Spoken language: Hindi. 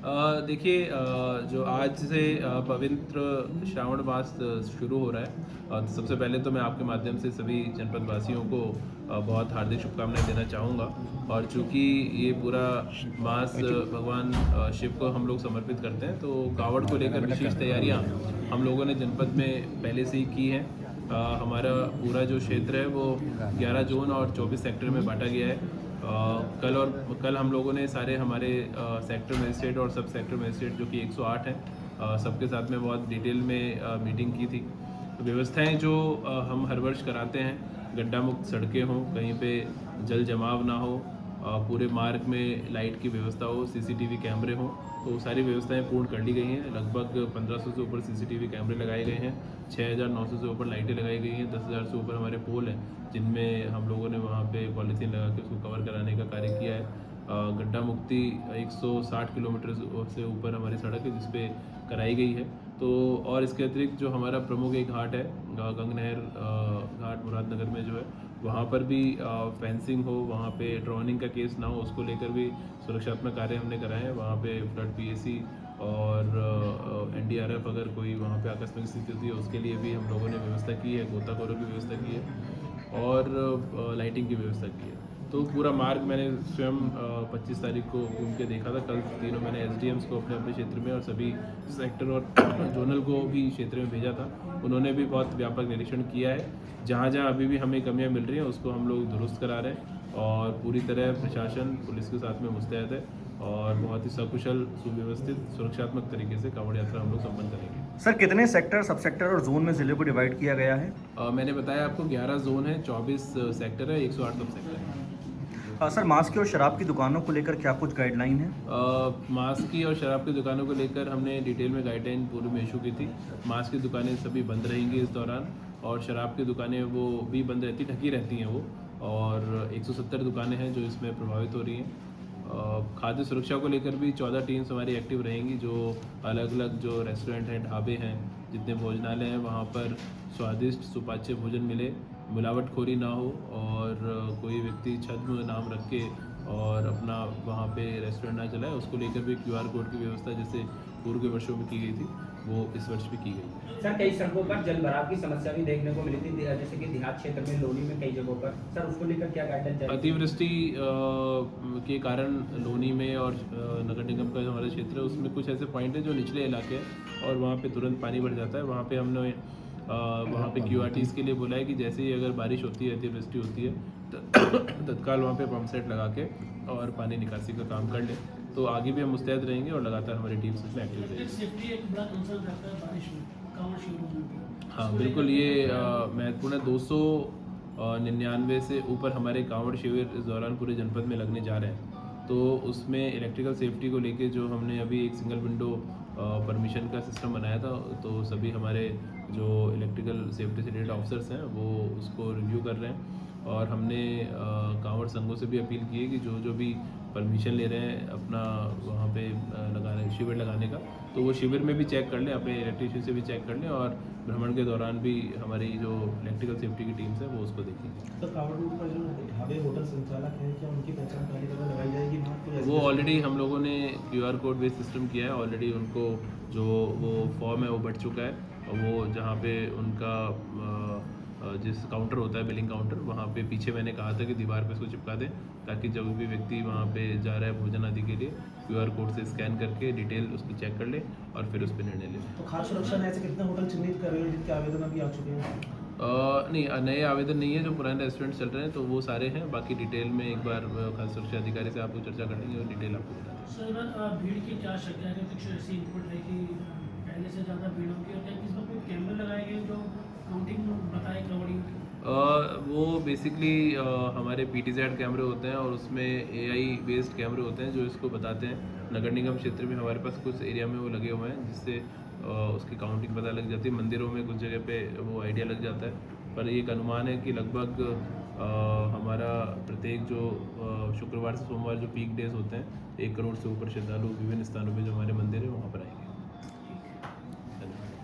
देखिए, जो आज से पवित्र श्रावण मास शुरू हो रहा है। तो सबसे पहले तो मैं आपके माध्यम से सभी जनपद वासियों को बहुत हार्दिक शुभकामनाएं देना चाहूँगा। और चूँकि ये पूरा मास भगवान शिव को हम लोग समर्पित करते हैं, तो कावड़ को लेकर विशेष तैयारियाँ हम लोगों ने जनपद में पहले से ही की हैं। हमारा पूरा जो क्षेत्र है वो 11 जोन और 24 सेक्टर में बांटा गया है। कल हम लोगों ने सारे हमारे सेक्टर मजिस्ट्रेट और सब सेक्टर मजिस्ट्रेट जो कि 108 हैं, सबके साथ में बहुत डिटेल में मीटिंग की थी। व्यवस्थाएं जो हम हर वर्ष कराते हैं, गड्ढा मुक्त सड़कें हों, कहीं पे जल जमाव ना हो, पूरे मार्ग में लाइट की व्यवस्था हो, सीसीटीवी कैमरे हों, तो सारी व्यवस्थाएं पूर्ण कर ली गई हैं। लगभग 1500 से ऊपर सीसीटीवी कैमरे लगाए गए हैं, 6900 से ऊपर लाइटें लगाई गई हैं, 10,000 से ऊपर हमारे पोल हैं जिनमें हम लोगों ने वहाँ पे पॉलीथीन लगा के उसको कवर कराने का कार्य किया है। गड्ढा मुक्ति 160 किलोमीटर से ऊपर हमारी सड़क है जिसपे कराई गई है। तो और इसके अतिरिक्त जो हमारा प्रमुख एक घाट है, गंगनहर घाट मुरादनगर में जो है, वहाँ पर भी फेंसिंग हो, वहाँ पे ड्रोनिंग का केस ना हो, उसको लेकर भी सुरक्षात्मक कार्य हमने कराए हैं। वहाँ पे फ्लड पीएसी और एनडीआरएफ अगर कोई वहाँ पे आकस्मिक स्थिति होती है उसके लिए भी हम लोगों ने व्यवस्था की है, गोताखोरों की व्यवस्था की है और लाइटिंग की व्यवस्था की है। तो पूरा मार्ग मैंने स्वयं 25 तारीख को घूम के देखा था। कल तीनों मैंने एसडीएम्स को अपने अपने क्षेत्र में और सभी सेक्टर और जोनल को भी क्षेत्र में भेजा था। उन्होंने भी बहुत व्यापक निरीक्षण किया है। जहाँ जहाँ अभी भी हमें कमियाँ मिल रही हैं उसको हम लोग दुरुस्त करा रहे हैं और पूरी तरह प्रशासन पुलिस के साथ में मुस्तैद है और बहुत ही सकुशल सुव्यवस्थित सुरक्षात्मक तरीके से कांवड़ यात्रा हम लोग संपन्न करेंगे। सर, कितने सेक्टर, सब सेक्टर और जोन में जिले को डिवाइड किया गया है? मैंने बताया आपको 11 जोन है, 24 सेक्टर है, 108 सब सेक्टर है। सर, मांस की और शराब की दुकानों को लेकर क्या कुछ गाइडलाइन है? मांस की और शराब की दुकानों को लेकर हमने डिटेल में गाइडलाइन पूर्व में इशू की थी। मांस की दुकानें सभी बंद रहेंगी इस दौरान और शराब की दुकानें वो भी बंद रहती, ढकी रहती हैं वो। और 170 दुकानें हैं जो इसमें प्रभावित हो रही हैं। खाद्य सुरक्षा को लेकर भी 14 टीम्स हमारी एक्टिव रहेंगी, जो अलग अलग जो रेस्टोरेंट हैं, ढाबे हैं, जितने भोजनालय हैं, वहाँ पर स्वादिष्ट सुपाच्य भोजन मिले, मिलावटखोरी ना हो और कोई व्यक्ति छद्म नाम रख के और अपना वहाँ पे रेस्टोरेंट ना चलाए, उसको लेकर भी क्यूआर कोड की व्यवस्था जैसे पूर्व के वर्षों में की गई थी वो इस वर्ष भी की गई है। सर, कई सड़कों पर जल भराव की समस्या भी देखने को मिली थी, जैसे कि देहात क्षेत्र में, लोनी में, कई जगहों पर। सर, उसको लेकर क्या गाइडलाइन? अतिवृष्टि के कारण लोनी में और नगर निगम का जो हमारा क्षेत्र है उसमें कुछ ऐसे पॉइंट है जो निचले इलाके हैं और वहाँ पे तुरंत पानी भर जाता है। वहाँ पे हमने वहाँ पे क्यूआरटीज़ के लिए बोला है कि जैसे ही अगर बारिश होती है, अतिवृष्टि होती है, तत्काल वहाँ पे पंप सेट लगा के और पानी निकासी का काम कर लें। तो आगे भी हम मुस्तैद रहेंगे और लगातार हमारी टीम्स इसमें एक्टिव रहेंगी। सेफ्टी एक बड़ा कंसर्न रहता है बारिश में, कांवड़ शिविरों में। हाँ बिल्कुल, ये महत्वपूर्ण है। 299 से ऊपर हमारे कांवड़ शिविर इस दौरान पूरे जनपद में लगने जा रहे हैं। तो उसमें इलेक्ट्रिकल सेफ्टी को लेके जो हमने अभी एक सिंगल विंडो परमिशन का सिस्टम बनाया था, तो सभी हमारे जो इलेक्ट्रिकल सेफ्टी से रिलेटेड ऑफिसर्स हैं वो उसको रिव्यू कर रहे हैं। और हमने कांवड़ संघों से भी अपील की है कि जो भी परमिशन ले रहे हैं अपना वहाँ पे लगाने शिविर लगाने का, तो वो शिविर में भी चेक कर लें, अपने इलेक्ट्रिशियन से भी चेक कर लें और भ्रमण के दौरान भी हमारी जो इलेक्ट्रिकल सेफ्टी की टीम्स है वो उसको देखेंगे। सर, कांवड़ रूट पर जो ढाबे होटल संचालक हैं, क्या उनकी पहचान पहले कदम लगाई जाएगी वहाँ तो? वो ऑलरेडी हम लोगों ने क्यूआर कोड बेस्ड सिस्टम किया है। ऑलरेडी उनको जो वो फॉर्म है वो बढ़ चुका है और वो जहाँ पे उनका जिस काउंटर होता है बिलिंग काउंटर, वहाँ पे पीछे मैंने कहा था कि दीवार पे इसको चिपका दें ताकि जब भी व्यक्ति वहाँ पे जा रहा है भोजन आदि के लिए क्यूआर कोड से स्कैन करके डिटेल उसकी चेक कर ले और फिर उस पर निर्णय ले। तो खाद्य सुरक्षा में ऐसे कितने होटल चिन्हित कर रहे हैं जिनके आवेदन अभी आ चुके हैं? नहीं, नए आवेदन नहीं है, जो पुराने रेस्टोरेंट चल रहे हैं तो वो सारे हैं। बाकी डिटेल में एक बार खाद्य सुरक्षा अधिकारी से आपको चर्चा कर लेंगे और डिटेल आपको बता देंगे। सर, भीड़ की क्या शक्य है? कुछ ऐसी इनपुट है कि पहले से ज़्यादा भीड़ होगी और क्या इसमें कोई कैमरे लगाए गए जो काउंटिंग बताए कांवड़ियों की? वो बेसिकली हमारे PTZ कैमरे होते हैं और उसमें AI बेस्ड कैमरे होते हैं जो इसको बताते हैं। नगर निगम क्षेत्र में हमारे पास कुछ एरिया में वो लगे हुए हैं जिससे उसकी काउंटिंग पता लग जाती है। मंदिरों में कुछ जगह पे वो आइडिया लग जाता है, पर एक अनुमान है कि लगभग हमारा प्रत्येक जो शुक्रवार से सोमवार जो पीक डेज होते हैं 1 करोड़ से ऊपर श्रद्धालु विभिन्न स्थानों पे जो हमारे मंदिर है वहाँ पर आएंगे।